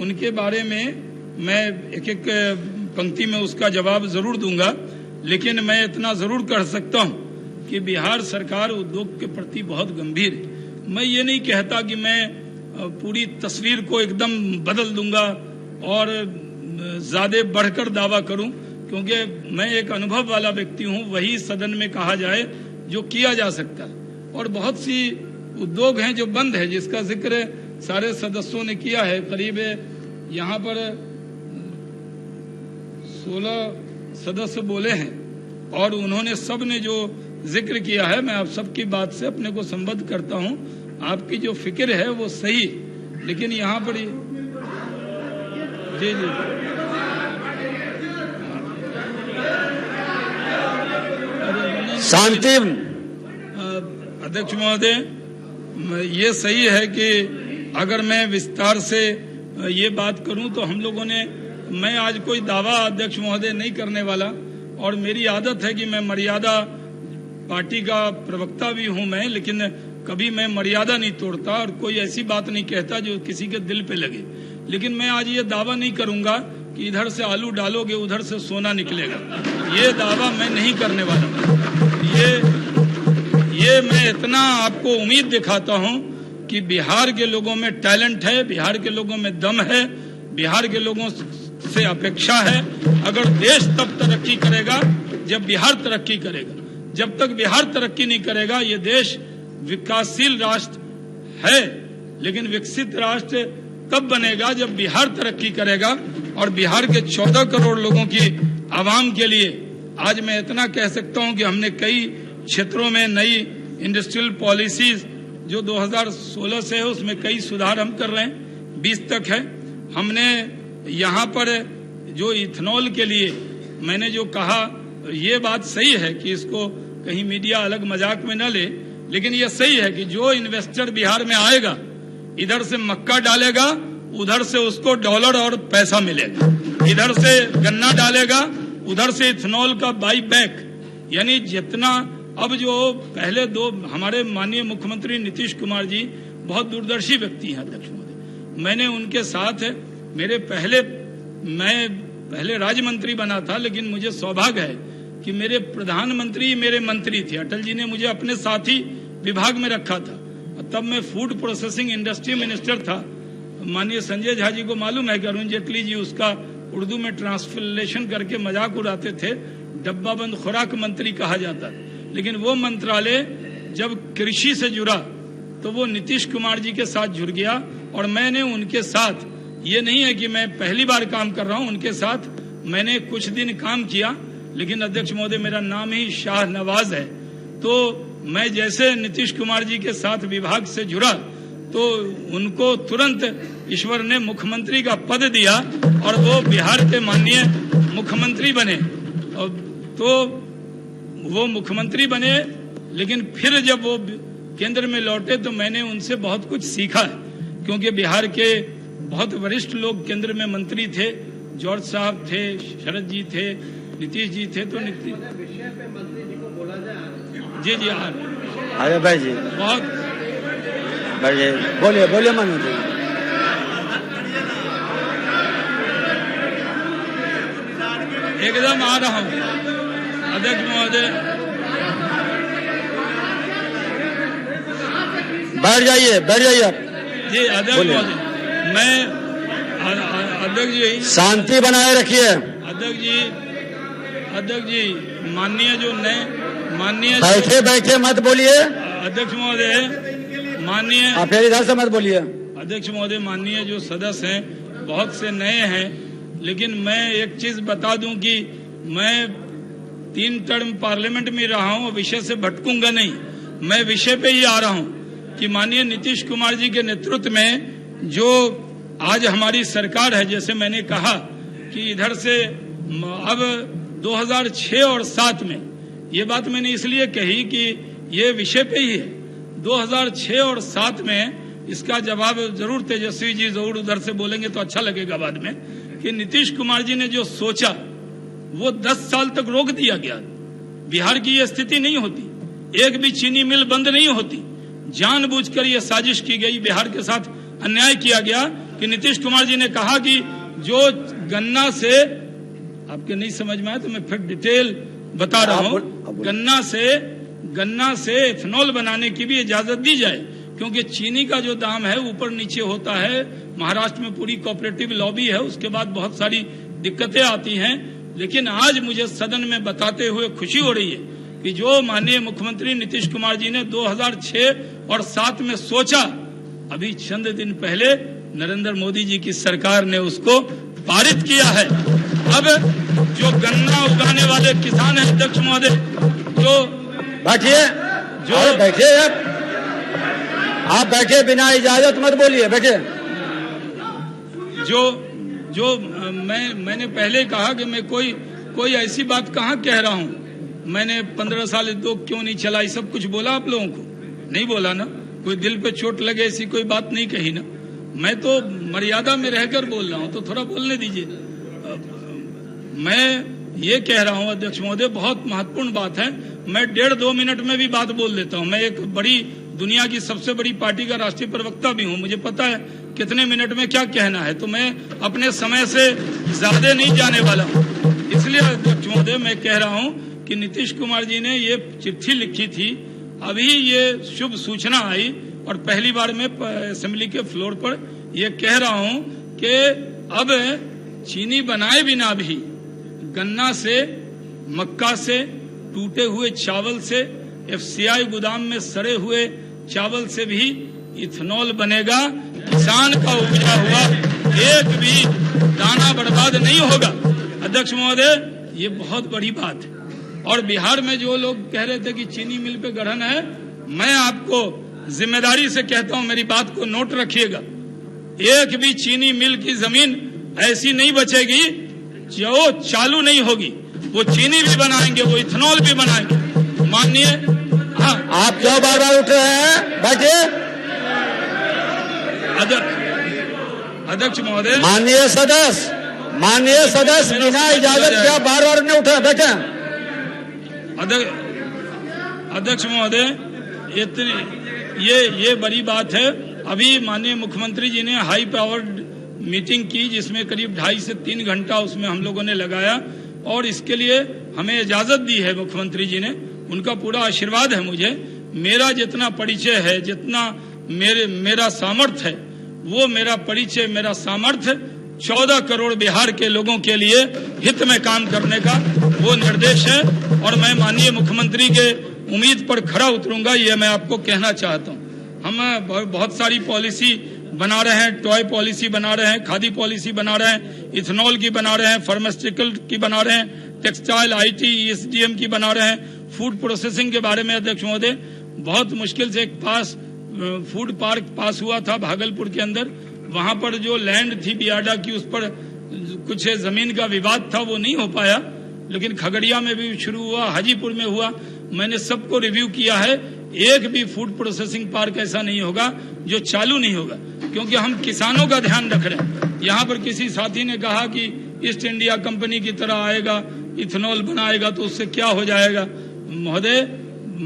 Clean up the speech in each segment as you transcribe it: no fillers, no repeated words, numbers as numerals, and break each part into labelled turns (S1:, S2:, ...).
S1: उनके बारे में मैं एक एक पंक्ति में उसका जवाब जरूर दूंगा, लेकिन मैं इतना जरूर कह सकता हूं कि बिहार सरकार उद्योग के प्रति बहुत गंभीर है। मैं ये नहीं कहता कि मैं पूरी तस्वीर को एकदम बदल दूंगा और ज्यादा बढ़कर दावा करूं, क्योंकि मैं एक अनुभव वाला व्यक्ति हूं। वही सदन में कहा जाए जो किया जा सकता है, और बहुत सी उद्योग हैं जो बंद है, जिसका जिक्र सारे सदस्यों ने किया है। करीब यहाँ पर 16 सदस्य बोले हैं और उन्होंने सब ने जो जिक्र किया है, मैं आप सबकी बात से अपने को संबद्ध करता हूं। आपकी जो फिक्र है वो सही, लेकिन यहाँ पर जी
S2: शांति।
S1: अध्यक्ष महोदय, ये सही है कि अगर मैं विस्तार से ये बात करूं तो हम लोगों ने, मैं आज कोई दावा अध्यक्ष महोदय नहीं करने वाला, और मेरी आदत है कि मैं मर्यादा, पार्टी का प्रवक्ता भी हूं मैं, लेकिन कभी मैं मर्यादा नहीं तोड़ता और कोई ऐसी बात नहीं कहता जो किसी के दिल पे लगे। लेकिन मैं आज ये दावा नहीं करूंगा कि इधर से आलू डालोगे उधर से सोना निकलेगा, ये दावा मैं नहीं करने वाला। ये मैं इतना आपको उम्मीद दिखाता हूं कि बिहार के लोगों में टैलेंट है, बिहार के लोगों में दम है, बिहार के लोगों से अपेक्षा है। अगर देश तब तरक्की करेगा जब बिहार तरक्की करेगा। जब तक बिहार तरक्की नहीं करेगा, ये देश विकासशील राष्ट्र है, लेकिन विकसित राष्ट्र तब बनेगा जब बिहार तरक्की करेगा। और बिहार के 14 करोड़ लोगों की आवाम के लिए आज मैं इतना कह सकता हूं कि हमने कई क्षेत्रों में नई इंडस्ट्रियल पॉलिसीज जो 2016 से है उसमें कई सुधार हम कर रहे हैं, 20 तक है। हमने यहाँ पर जो इथेनॉल के लिए मैंने जो कहा, ये बात सही है कि इसको कहीं मीडिया अलग मजाक में न ले, लेकिन ये सही है कि जो इन्वेस्टर बिहार में आएगा, इधर से मक्का डालेगा, उधर से उसको डॉलर और पैसा मिलेगा। इधर से गन्ना डालेगा, उधर से इथेनॉल का बाई बैक, यानी जितना अब जो पहले दो हमारे माननीय मुख्यमंत्री नीतीश कुमार जी बहुत दूरदर्शी व्यक्ति हैं अध्यक्ष महोदय। मैंने उनके साथ मैं पहले राज्य मंत्री बना था, लेकिन मुझे सौभाग्य है कि मेरे प्रधानमंत्री मेरे मंत्री थे। अटल जी ने मुझे अपने साथी विभाग में रखा था, तब मैं फूड प्रोसेसिंग इंडस्ट्री मिनिस्टर था। माननीय संजय झा जी को मालूम है कि अरुण जेटली जी उसका उर्दू में ट्रांसलेशन करके मजाक उड़ाते थे, डब्बाबंद खुराक मंत्री कहा जाता। लेकिन वो मंत्रालय जब कृषि से जुड़ा तो वो नीतीश कुमार जी के साथ जुड़ गया, और मैंने उनके साथ, ये नहीं है कि मैं पहली बार काम कर रहा हूं, उनके साथ मैंने कुछ दिन काम किया। लेकिन अध्यक्ष महोदय, मेरा नाम ही शाह नवाज है, तो मैं जैसे नीतीश कुमार जी के साथ विभाग से जुड़ा तो उनको तुरंत ईश्वर ने मुख्यमंत्री का पद दिया और वो बिहार के माननीय मुख्यमंत्री बने। तो वो मुख्यमंत्री बने, लेकिन फिर जब वो केंद्र में लौटे तो मैंने उनसे बहुत कुछ सीखा है, क्योंकि बिहार के बहुत वरिष्ठ लोग केंद्र में मंत्री थे। जॉर्ज साहब थे, शरद जी थे, नीतीश जी थे। तो जी जी
S2: अरे भाई जी
S1: बहुत
S2: बोलिए मनोज जी।
S1: एकदम आ रहा हूँ अध्यक्ष महोदय।
S2: बैठ जाइए
S1: जी अध्यक्ष महोदय, मैं अध्यक्ष जी
S2: शांति बनाए रखिए।
S1: अध्यक्ष जी माननीय जो नए माननीय
S2: बैठे मत बोलिए
S1: अध्यक्ष महोदय। माननीय
S2: आप फिर इधर से मत बोलिए
S1: अध्यक्ष महोदय। माननीय जो सदस्य हैं बहुत से नए हैं, लेकिन मैं एक चीज बता दूं कि मैं 3 टर्म पार्लियामेंट में रहा हूं, विषय से भटकूंगा नहीं। मैं विषय पे ही आ रहा हूं कि माननीय नीतीश कुमार जी के नेतृत्व में जो आज हमारी सरकार है, जैसे मैंने कहा कि इधर से अब 2006 और 7 में, ये बात मैंने इसलिए कही कि ये विषय पे ही है। 2006 और 7 में इसका जवाब जरूर तेजस्वी जी जरूर उधर से बोलेंगे तो अच्छा लगेगा बाद में, कि नीतीश कुमार जी ने जो सोचा वो 10 साल तक रोक दिया गया। बिहार की ये स्थिति नहीं होती, एक भी चीनी मिल बंद नहीं होती। जानबूझकर ये साजिश की गई, बिहार के साथ अन्याय किया गया कि कि नीतीश कुमार जी ने कहा कि जो गन्ना से, आपके नहीं समझ में आया तो मैं फिर डिटेल बता रहा हूँ, गन्ना से इथेनॉल बनाने की भी इजाजत दी जाए, क्योंकि चीनी का जो दाम है ऊपर नीचे होता है। महाराष्ट्र में पूरी कोऑपरेटिव लॉबी है, उसके बाद बहुत सारी दिक्कतें आती हैं। लेकिन आज मुझे सदन में बताते हुए खुशी हो रही है कि जो माननीय मुख्यमंत्री नीतीश कुमार जी ने 2006 और 7 में सोचा, अभी चंद दिन पहले नरेंद्र मोदी जी की सरकार ने उसको पारित किया है। अब जो गन्ना उगाने वाले किसान हैं, अध्यक्ष महोदय, जो
S2: बैठिए, जो बैठिए, आप बैठिए, बिना इजाजत मत बोलिए, बैठिए।
S1: जो मैंने पहले कहा कि मैं कोई ऐसी बात कहाँ कह रहा हूँ। मैंने 15 साल उद्योग क्यों नहीं चलाई, सब कुछ बोला आप लोगों को, नहीं बोला ना? कोई दिल पे चोट लगे ऐसी कोई बात नहीं कही ना। मैं तो मर्यादा में रहकर बोल रहा हूँ, तो थोड़ा बोलने दीजिए। मैं ये कह रहा हूँ अध्यक्ष महोदय, बहुत महत्वपूर्ण बात है। मैं 1.5-2 मिनट में भी बात बोल देता हूँ। मैं एक बड़ी दुनिया की सबसे बड़ी पार्टी का राष्ट्रीय प्रवक्ता भी हूँ, मुझे पता है कितने मिनट में क्या कहना है, तो मैं अपने समय से ज्यादा नहीं जाने वाला हूँ। इसलिए अध्यक्ष महोदय मैं कह रहा हूँ कि नीतीश कुमार जी ने ये चिट्ठी लिखी थी, अभी ये शुभ सूचना आई और पहली बार मैं असेंबली के फ्लोर पर ये कह रहा हूँ कि अब चीनी बनाए बिना भी गन्ना से, मक्का से, टूटे हुए चावल से, एफसीआई गोदाम में सड़े हुए चावल से भी इथेनॉल बनेगा। किसान का उपजा हुआ एक भी दाना बर्बाद नहीं होगा। अध्यक्ष महोदय, ये बहुत बड़ी बात है। और बिहार में जो लोग कह रहे थे कि चीनी मिल पे गढ़न है, मैं आपको जिम्मेदारी से कहता हूं, मेरी बात को नोट रखिएगा, एक भी चीनी मिल की जमीन ऐसी नहीं बचेगी जो चालू नहीं होगी। वो चीनी भी बनाएंगे, वो इथेनॉल भी बनाएंगे। माननीय, हाँ,
S2: आप क्यों बार बार उठ रहे हैं? बैठिए।
S1: अध्यक्ष महोदय,
S2: माननीय सदस्य बिना इजाजत क्या बार बार नहीं उठे? बैठे।
S1: अध्यक्ष महोदय, ये बड़ी बात है। अभी माननीय मुख्यमंत्री जी ने हाई पावर्ड मीटिंग की, जिसमें करीब 2.5 से 3 घंटा उसमें हम लोगों ने लगाया और इसके लिए हमें इजाजत दी है मुख्यमंत्री जी ने। उनका पूरा आशीर्वाद है मुझे। मेरा जितना परिचय है, जितना मेरा सामर्थ्य है, वो मेरा परिचय, मेरा सामर्थ्य 14 करोड़ बिहार के लोगों के लिए हित में काम करने का वो निर्देश है। और मैं माननीय मुख्यमंत्री के उम्मीद पर खरा उतरूंगा, ये मैं आपको कहना चाहता हूँ। हम बहुत सारी पॉलिसी बना रहे हैं, टॉय पॉलिसी बना रहे हैं, खादी पॉलिसी बना रहे हैं, इथेनॉल की बना रहे हैं, फार्मास्यूटिकल की बना रहे हैं, टेक्सटाइल, IT, ESDM की बना रहे हैं, फूड प्रोसेसिंग के बारे में। अध्यक्ष महोदय, बहुत मुश्किल से एक फूड पार्क पास हुआ था भागलपुर के अंदर। वहां पर जो लैंड थी बियाडा की, उस पर कुछ जमीन का विवाद था, वो नहीं हो पाया। लेकिन खगड़िया में भी शुरू हुआ, हाजीपुर में हुआ। मैंने सबको रिव्यू किया है, एक भी फूड प्रोसेसिंग पार्क ऐसा नहीं होगा जो चालू नहीं होगा, क्योंकि हम किसानों का ध्यान रख रहे हैं। यहाँ पर किसी साथी ने कहा कि ईस्ट इंडिया कंपनी की तरह आएगा, इथेनॉल बनाएगा, तो उससे क्या हो जाएगा? महोदय,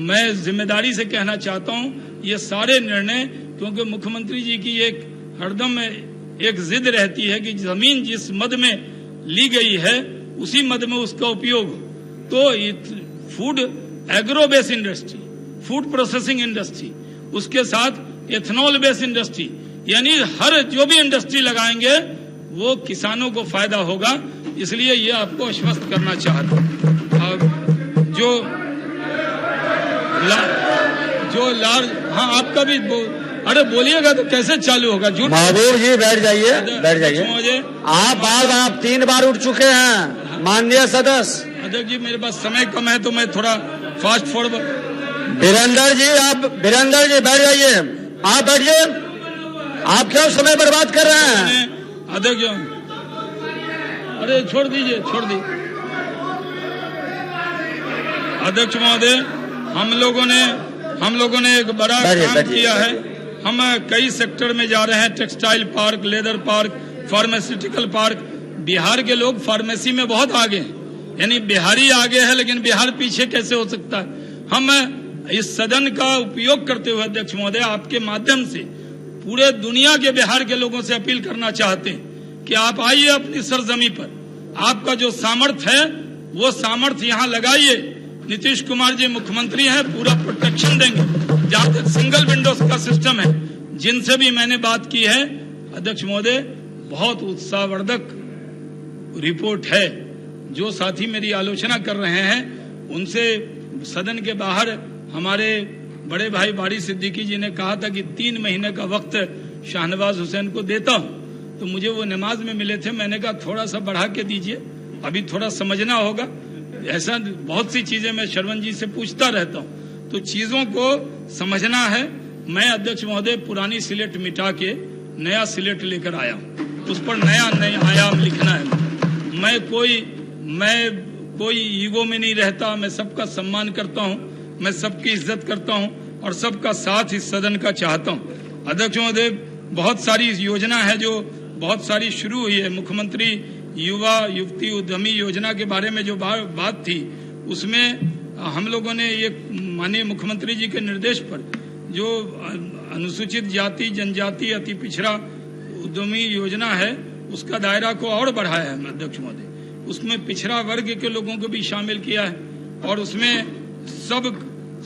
S1: मैं जिम्मेदारी से कहना चाहता हूँ, ये सारे निर्णय, क्योंकि मुख्यमंत्री जी की एक हरदम एक जिद रहती है कि जमीन जिस मद में ली गई है उसी मद में उसका उपयोग। तो food agro base industry, food processing industry, उसके साथ एथेनॉल बेस इंडस्ट्री, यानी हर जो भी इंडस्ट्री लगाएंगे वो किसानों को फायदा होगा। इसलिए ये आपको आश्वस्त करना चाहता हूँ। जो लार्ज, हाँ, आपका भी अरे बोलिएगा तो कैसे चालू होगा? झूठ।
S2: महबूब जी बैठ जाइए, बैठ जाइए। आप 3 बार उठ चुके हैं माननीय सदस्य।
S1: अध्यक्ष जी, मेरे पास समय कम है तो मैं थोड़ा फास्ट फॉरवर्ड।
S2: वीरेंद्र जी बैठ जाइए। आप बैठिए, आप क्यों समय बर्बाद कर रहे हैं?
S1: अध्यक्ष, अरे छोड़ दीजिए। अध्यक्ष महोदय, हम लोगों ने एक बड़ा काम किया है। हम कई सेक्टर में जा रहे हैं, textile park, leather park, pharmaceutical park. Bihar के लोग फार्मेसी में बहुत आगे हैं, यानी बिहारी आगे है, लेकिन बिहार पीछे कैसे हो सकता है? हम इस सदन का उपयोग करते हुए अध्यक्ष महोदय, आपके माध्यम से पूरे दुनिया के बिहार के लोगों से अपील करना चाहते हैं कि आप आइए अपनी सरजमी पर, आपका जो सामर्थ्य है वो सामर्थ्य यहाँ लगाइए। नीतीश कुमार जी मुख्यमंत्री हैं, पूरा प्रोटेक्शन देंगे। जहां तक सिंगल विंडोज का सिस्टम है, जिनसे भी मैंने बात की है अध्यक्ष महोदय, बहुत उत्साहवर्धक रिपोर्ट है। जो साथी मेरी आलोचना कर रहे हैं उनसे सदन के बाहर हमारे बड़े भाई बारी सिद्दीकी जी ने कहा था कि 3 महीने का वक्त शाहनवाज हुसैन को देता हूं, तो मुझे वो नमाज में मिले थे। मैंने कहा थोड़ा सा बढ़ा के दीजिए, अभी थोड़ा समझना होगा। ऐसा बहुत सी चीजें मैं शरवण जी से पूछता रहता हूं, तो चीजों को समझना है। मैं अध्यक्ष महोदय पुरानी सिलेट मिटा के नया सिलेट लेकर आया हूं, उस पर नया आयाम लिखना है। मैं कोई ईगो में नहीं रहता, मैं सबका सम्मान करता हूं, मैं सबकी इज्जत करता हूं और सबका साथ इस सदन का चाहता हूं। अध्यक्ष महोदय, बहुत सारी योजना है जो बहुत सारी शुरू हुई है। मुख्यमंत्री युवा युवती उद्यमी योजना के बारे में जो बात थी, उसमें हम लोगों ने ये माननीय मुख्यमंत्री जी के निर्देश पर जो अनुसूचित जाति जनजाति अति पिछड़ा उद्यमी योजना है उसका दायरा को और बढ़ाया है अध्यक्ष महोदय। उसमें पिछड़ा वर्ग के लोगों को भी शामिल किया है और उसमें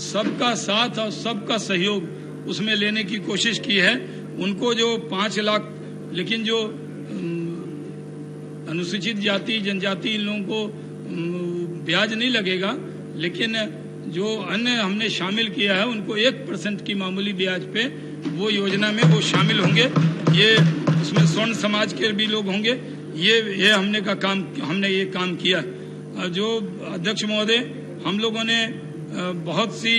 S1: सबका साथ और सबका सहयोग उसमें लेने की कोशिश की है। उनको जो 5 लाख, लेकिन जो अनुसूचित जाति जनजाति इन लोगों को ब्याज नहीं लगेगा, लेकिन जो अन्य हमने शामिल किया है उनको 1% की मामूली ब्याज पे वो योजना में वो शामिल होंगे। ये उसमें स्वर्ण समाज के भी लोग होंगे। ये हमने ये काम किया। जो अध्यक्ष महोदय, हम लोगों ने बहुत सी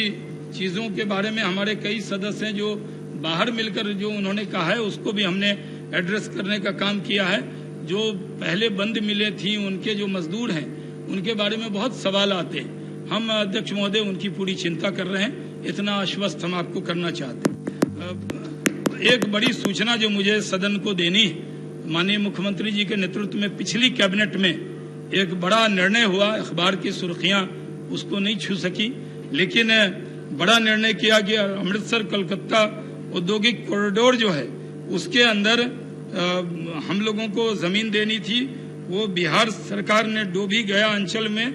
S1: चीजों के बारे में, हमारे कई सदस्य हैं जो बाहर मिलकर जो उन्होंने कहा है उसको भी हमने एड्रेस करने का काम किया है। जो पहले बंद मिले थी उनके जो मजदूर हैं उनके बारे में बहुत सवाल आते हैं। हम अध्यक्ष महोदय उनकी पूरी चिंता कर रहे हैं। इतना आश्वस्त हम आपको करना चाहते हैं। एक बड़ी सूचना जो मुझे सदन को देनी है, माननीय मुख्यमंत्री जी के नेतृत्व में पिछली कैबिनेट में एक बड़ा निर्णय हुआ। अखबार की सुर्खियां उसको नहीं छू सकी, लेकिन बड़ा निर्णय किया कि अमृतसर कोलकाता औद्योगिक कॉरिडोर जो है उसके अंदर हम लोगों को जमीन देनी थी। वो बिहार सरकार ने डोभी गया अंचल में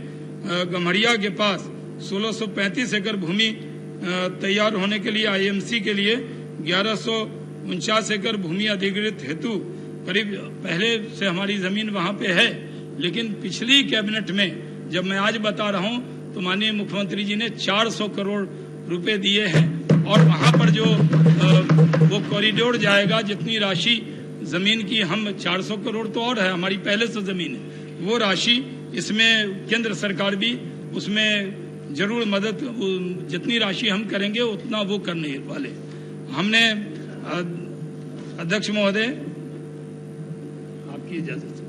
S1: गम्हरिया के पास 1635 एकड़ भूमि तैयार होने के लिए आईएमसी के लिए 1149 एकड़ भूमि अधिग्रहित हेतु करीब पहले से हमारी जमीन वहां पे है। लेकिन पिछली कैबिनेट में जब मैं आज बता रहा हूं तो माननीय मुख्यमंत्री जी ने 400 करोड़ रुपए दिए हैं और वहां पर जो वो कॉरिडोर जाएगा, जितनी राशि जमीन की, हम 400 करोड़ तो और है, हमारी पहले से जमीन है, वो राशि इसमें केंद्र सरकार भी उसमें जरूर मदद, जितनी राशि हम करेंगे उतना वो करने वाले। हमने अध्यक्ष महोदय आपकी इजाजत से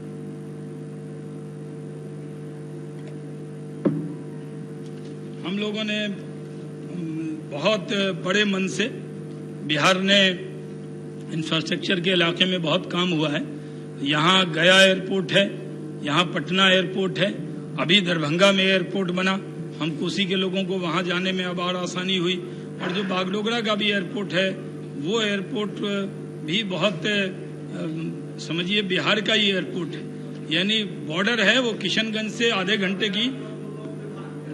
S1: हम लोगों ने बहुत बड़े मन से, बिहार ने इंफ्रास्ट्रक्चर के इलाके में बहुत काम हुआ है। यहाँ गया एयरपोर्ट है, यहाँ पटना एयरपोर्ट है, अभी दरभंगा में एयरपोर्ट बना। हम कोसी के लोगों को वहाँ जाने में अब और आसानी हुई। और जो बागडोगरा का भी एयरपोर्ट है वो एयरपोर्ट भी बहुत समझिए बिहार का ही एयरपोर्ट है, यानी बॉर्डर है, वो किशनगंज से आधे घंटे की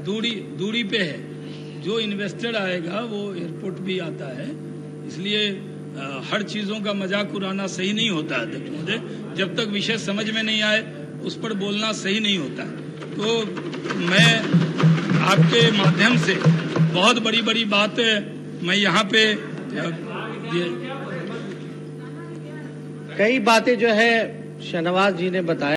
S1: दूरी पे है। जो इन्वेस्टर आएगा वो एयरपोर्ट भी आता है। इसलिए हर चीजों का मजाक उड़ाना सही नहीं होता है अध्यक्ष महोदय। जब तक विषय समझ में नहीं आए उस पर बोलना सही नहीं होता है। तो मैं आपके माध्यम से बहुत बड़ी बड़ी बात मैं यहाँ पे
S2: कई बातें जो है शाहनवाज जी ने बताया।